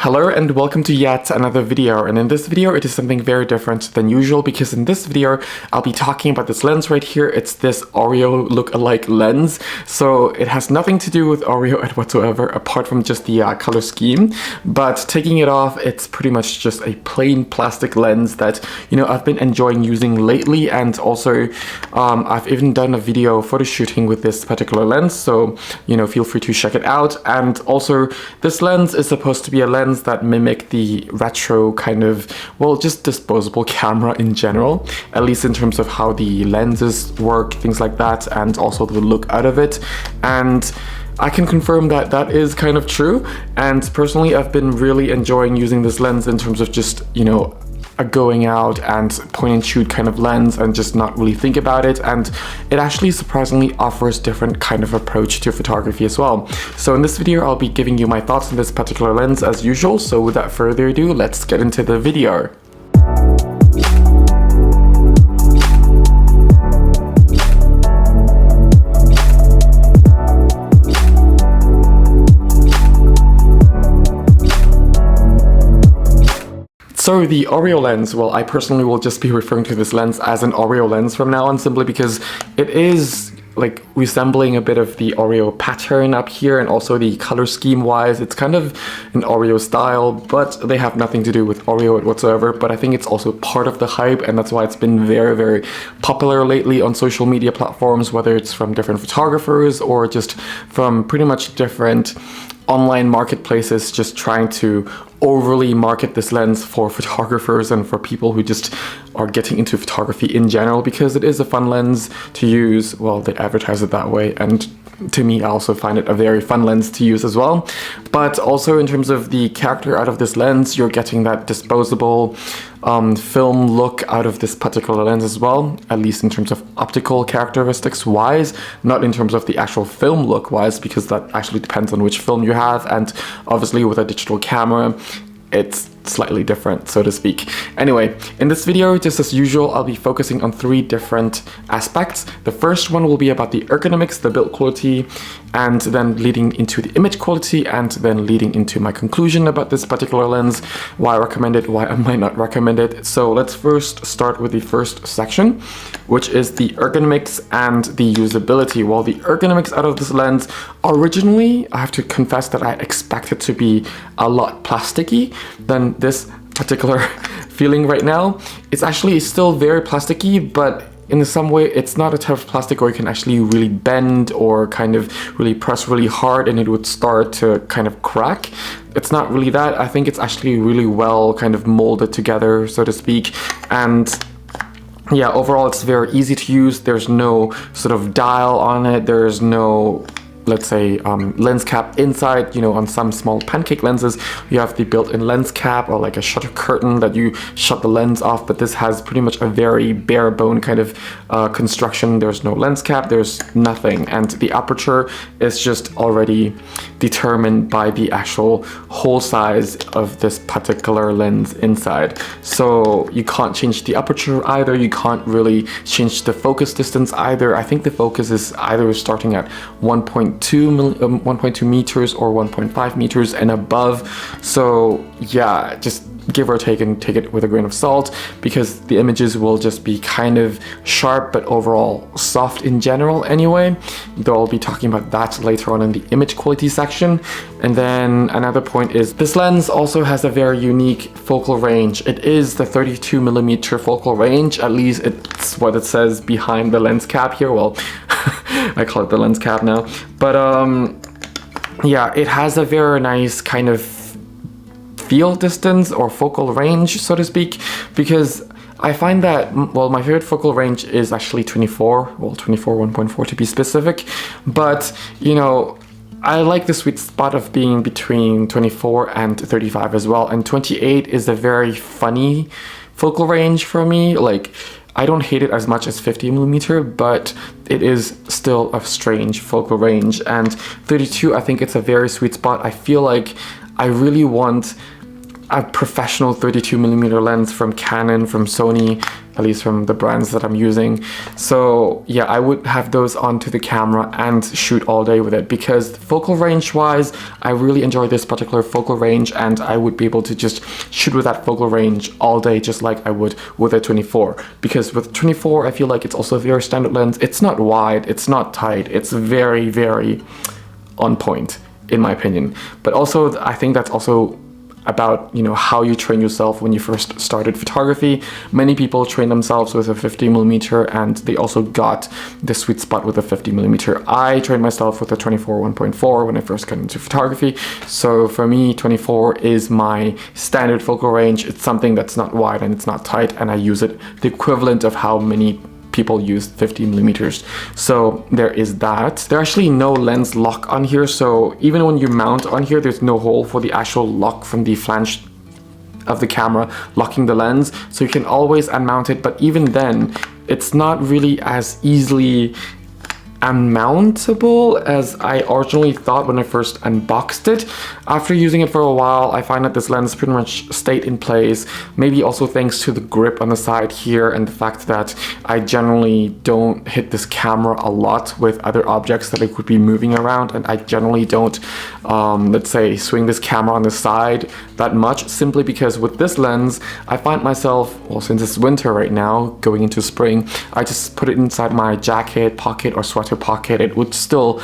Hello and welcome to yet another video, and in this video it is something very different than usual because in this video I'll be talking about this lens right here. It's this Oreo look-alike lens, so it has nothing to do with Oreo whatsoever apart from just the color scheme, but taking it off, it's pretty much just a plain plastic lens that I've been enjoying using lately, and also I've even done a video photo shooting with this particular lens, so feel free to check it out. And also this lens is supposed to be a lens that mimic the retro kind of, well, just disposable camera in general, at least in terms of how the lenses work, things like that, and also the look out of it. And I can confirm that that is kind of true, and personally I've been really enjoying using this lens in terms of just a going out and point and shoot kind of lens and just not really think about it, and it actually surprisingly offers different kind of approach to photography as well. So in this video I'll be giving you my thoughts on this particular lens as usual, so without further ado, let's get into the video. So the Oreo lens, well, I personally will just be referring to this lens as an Oreo lens from now on, simply because it is like resembling a bit of the Oreo pattern up here, and also the color scheme wise it's kind of an Oreo style, but they have nothing to do with Oreo whatsoever. But I think it's also part of the hype, and that's why it's been very, very popular lately on social media platforms, whether it's from different photographers or just from pretty much different online marketplaces just trying to overly market this lens for photographers and for people who just are getting into photography in general, because it is a fun lens to use. Well, they advertise it that way, and to me I also find it a very fun lens to use as well. But also in terms of the character out of this lens, you're getting that disposable film look out of this particular lens as well, at least in terms of optical characteristics wise, not in terms of the actual film look wise, because that actually depends on which film you have, and obviously with a digital camera it's slightly different, so to speak. Anyway, in this video, just as usual, I'll be focusing on three different aspects. The first one will be about the ergonomics, the build quality, and then leading into the image quality, and then leading into my conclusion about this particular lens, why I recommend it, why I might not recommend it. So let's first start with the first section, which is the ergonomics and the usability. Well, the ergonomics out of this lens, originally, I have to confess that I expected to be a lot plasticky than this particular feeling right now. It's actually still very plasticky, but in some way it's not a type of plastic where you can actually really bend or kind of really press really hard and it would start to kind of crack. It's not really that. I think it's actually really well kind of molded together, so to speak. And yeah, overall it's very easy to use. There's no sort of dial on it. There's no, let's say, lens cap inside. On some small pancake lenses you have the built-in lens cap or like a shutter curtain that you shut the lens off, but this has pretty much a very bare bone kind of construction. There's no lens cap, there's nothing, and the aperture is just already determined by the actual hole size of this particular lens inside. So you can't change the aperture either, you can't really change the focus distance either. I think the focus is either starting at 1.2 meters or 1.5 meters and above. So yeah, just give or take and take it with a grain of salt, because the images will just be kind of sharp but overall soft in general anyway. Though I'll be talking about that later on in the image quality section. And then another point is this lens also has a very unique focal range. It is the 32mm focal range, at least it's what it says behind the lens cap here. Well, I call it the lens cap now, but yeah, it has a very nice kind of field distance or focal range, so to speak, because I find that, well, my favorite focal range is actually 24, well, 1.4 to be specific, but I like the sweet spot of being between 24 and 35 as well, and 28 is a very funny focal range for me. Like, I don't hate it as much as 50mm, but it is still a strange focal range. And 32, I think it's a very sweet spot. I feel like I really want a professional 32mm lens from Canon, from Sony, at least from the brands that I'm using. So yeah, I would have those onto the camera and shoot all day with it, because focal range wise, I really enjoy this particular focal range, and I would be able to just shoot with that focal range all day, just like I would with a 24. Because with 24, I feel like it's also a very standard lens. It's not wide, it's not tight, it's very, very on point, in my opinion. But also, I think that's also about, you know, how you train yourself when you first started photography. Many people train themselves with a 50mm, and they also got the sweet spot with a 50mm. I trained myself with a 24 1.4 when I first got into photography. So for me, 24 is my standard focal range. It's something that's not wide and it's not tight, and I use it the equivalent of how many people use 50mm. So there is that. There's actually no lens lock on here, so even when you mount on here, there's no hole for the actual lock from the flange of the camera locking the lens, so you can always unmount it. But even then, it's not really as easily unmountable as I originally thought when I first unboxed it. After using it for a while, I find that this lens pretty much stayed in place, maybe also thanks to the grip on the side here and the fact that I generally don't hit this camera a lot with other objects that I could be moving around, and I generally don't, let's say, swing this camera on the side that much, simply because with this lens, I find myself, well, since it's winter right now, going into spring, I just put it inside my jacket pocket or sweater pocket. It would still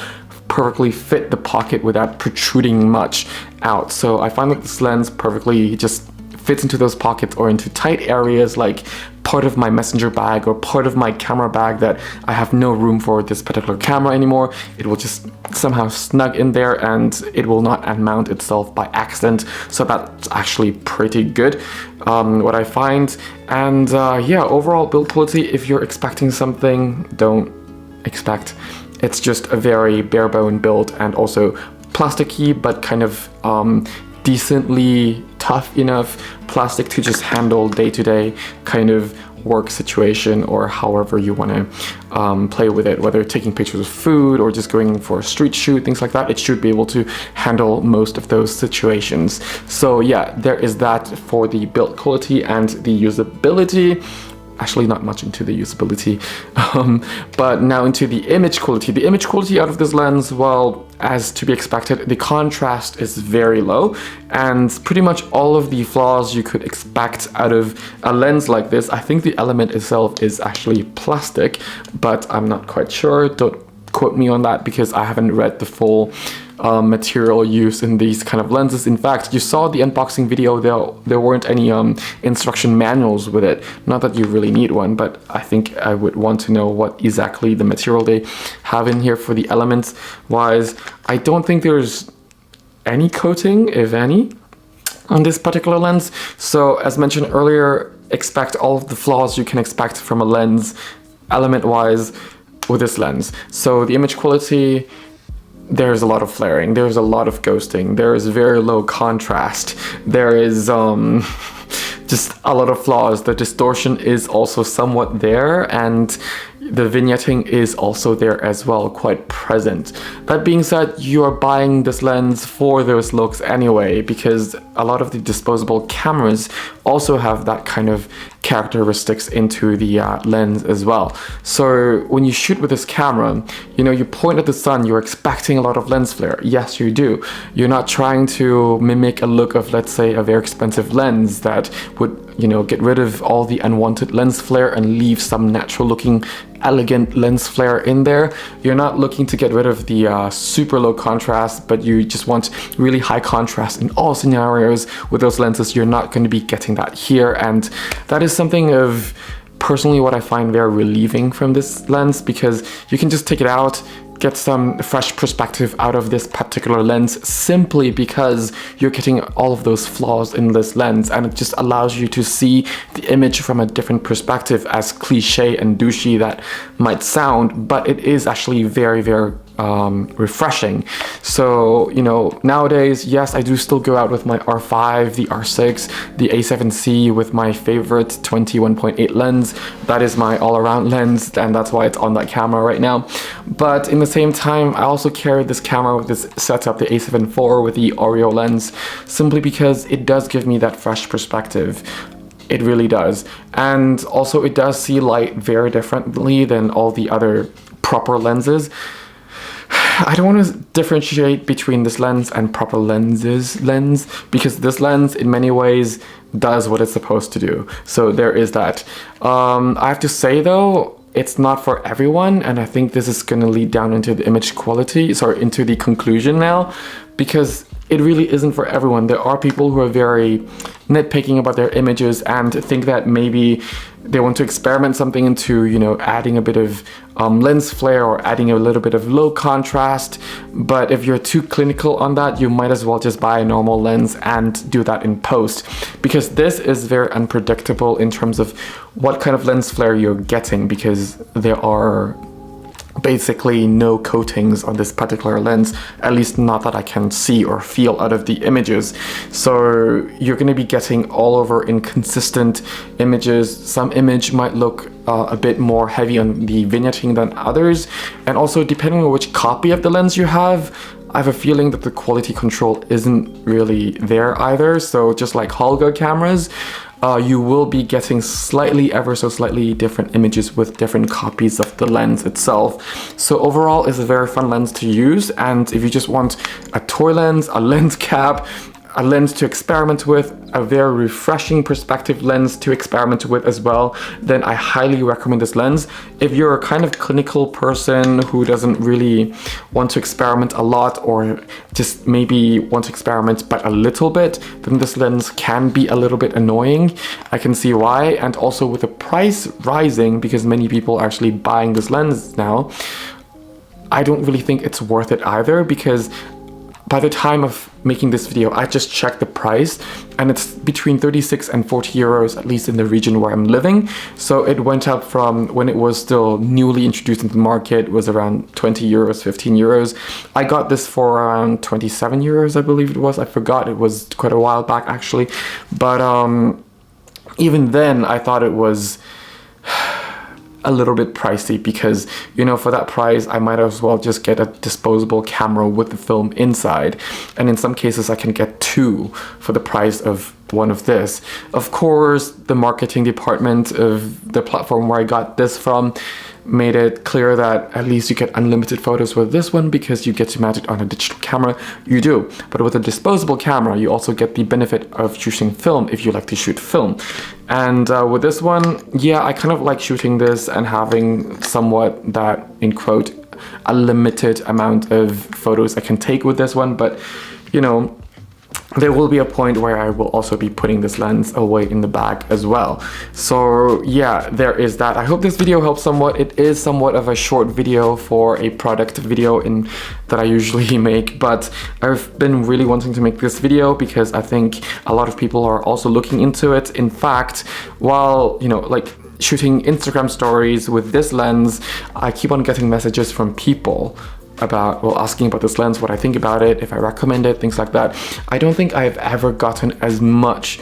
perfectly fit the pocket without protruding much out. So I find that this lens perfectly just fits into those pockets or into tight areas, like part of my messenger bag or part of my camera bag that I have no room for this particular camera anymore. It will just somehow snug in there, and it will not unmount itself by accident. So that's actually pretty good, what I find. And yeah, overall build quality, if you're expecting something, don't expect. It's just a very bare bone build, and also plasticky, but kind of decently tough enough plastic to just handle day-to-day kind of work situation, or however you want to play with it, whether taking pictures of food or just going for a street shoot, things like that. It should be able to handle most of those situations. So yeah, there is that for the build quality and the usability. Actually, not much into the usability, but now into the image quality. The image quality out of this lens, well, as to be expected, the contrast is very low, and pretty much all of the flaws you could expect out of a lens like this. I think the element itself is actually plastic, but I'm not quite sure. Don't quote me on that, because I haven't read the full material used in these kind of lenses. In fact, you saw the unboxing video, there weren't any instruction manuals with it. Not that you really need one, but I think I would want to know what exactly the material they have in here for the elements wise. I don't think there's any coating, if any, on this particular lens. So as mentioned earlier, expect all of the flaws you can expect from a lens element wise with this lens. So the image quality, there's a lot of flaring, there's a lot of ghosting, there is very low contrast, there is just a lot of flaws. The distortion is also somewhat there, and the vignetting is also there as well, quite present. That being said, you are buying this lens for those looks anyway, because a lot of the disposable cameras also have that kind of characteristics into the lens as well. So when you shoot with this camera, you know, you point at the sun, you're expecting a lot of lens flare. Yes, you do. You're not trying to mimic a look of, let's say, a very expensive lens that would, you know, get rid of all the unwanted lens flare and leave some natural looking elegant lens flare in there. You're not looking to get rid of the super low contrast, but you just want really high contrast in all scenarios. With those lenses, you're not going to be getting that here, and that is something of personally what I find very relieving from this lens, because you can just take it out, get some fresh perspective out of this particular lens, simply because you're getting all of those flaws in this lens, and it just allows you to see the image from a different perspective, as cliche and douchey that might sound, but it is actually very, very refreshing. So, you know, nowadays, yes, I do still go out with my R5, the R6, the A7C with my favorite 21.8 lens. That is my all-around lens, and that's why it's on that camera right now. But in the same time, I also carry this camera with this setup, the A7 IV with the Oreo lens, simply because it does give me that fresh perspective. It really does. And also it does see light very differently than all the other proper lenses. I don't want to differentiate between this lens and proper lens, because this lens in many ways does what it's supposed to do. So there is that. I have to say though, it's not for everyone, and I think this is going to lead down into the image quality, into the conclusion now, because it really isn't for everyone. There are people who are very nitpicking about their images and think that maybe they want to experiment something into, you know, adding a bit of lens flare or adding a little bit of low contrast. But if you're too clinical on that, you might as well just buy a normal lens and do that in post, because this is very unpredictable in terms of what kind of lens flare you're getting, because there are basically no coatings on this particular lens, at least not that I can see or feel out of the images. So you're going to be getting all over inconsistent images. Some image might look a bit more heavy on the vignetting than others, and also depending on which copy of the lens you have, I have a feeling that the quality control isn't really there either. So just like Holga cameras, you will be getting ever so slightly different images with different copies of the lens itself. So overall, it's a very fun lens to use, and if you just want a toy lens, a lens cap, a lens to experiment with, a very refreshing perspective lens to experiment with as well, then I highly recommend this lens. If you're a kind of clinical person who doesn't really want to experiment a lot, or just maybe want to experiment but a little bit, then this lens can be a little bit annoying. I can see why. And also with the price rising, because many people are actually buying this lens now, I don't really think it's worth it either, because by the time of making this video, I just checked the price, and it's between 36 and 40 euros, at least in the region where I'm living. So it went up from when it was still newly introduced into the market, was around 20 euros, 15 euros. I got this for around 27 euros, I believe it was. I forgot, it was quite a while back actually. But even then, I thought it was a little bit pricey, because, you know, for that price I might as well just get a disposable camera with the film inside, and in some cases I can get two for the price of one of this. Of course, the marketing department of the platform where I got this from made it clear that at least you get unlimited photos with this one because you get to mount it on a digital camera. You do, but with a disposable camera you also get the benefit of shooting film if you like to shoot film. And with this one, yeah, I kind of like shooting this and having somewhat that, in quote, a limited amount of photos I can take with this one. But, you know, there will be a point where I will also be putting this lens away in the bag as well. So yeah, there is that. I hope this video helps somewhat. It is somewhat of a short video for a product video that I usually make, but I've been really wanting to make this video because I think a lot of people are also looking into it. In fact, while, you know, like shooting Instagram stories with this lens, I keep on getting messages from people about, well, asking about this lens, what I think about it, if I recommend it, things like that. I don't think I've ever gotten as much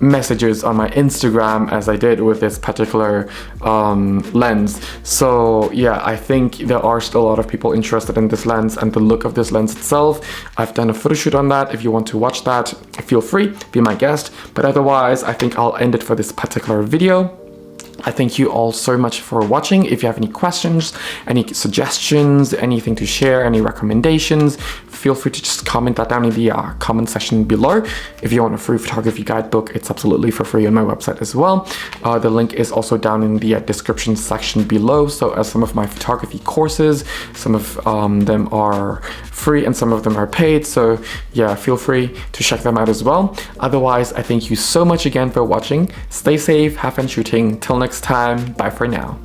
messages on my Instagram as I did with this particular lens. So yeah, I think there are still a lot of people interested in this lens and the look of this lens itself. I've done a photo shoot on that. If you want to watch that, feel free, be my guest. But otherwise, I think I'll end it for this particular video. I thank you all so much for watching. If you have any questions, any suggestions, anything to share, any recommendations, feel free to just comment that down in the comment section below. If you want a free photography guidebook, it's absolutely for free on my website as well. The link is also down in the description section below. So as some of my photography courses, some of them are free and some of them are paid. So yeah, feel free to check them out as well. Otherwise, I thank you so much again for watching. Stay safe, have fun shooting. Till next time, bye for now.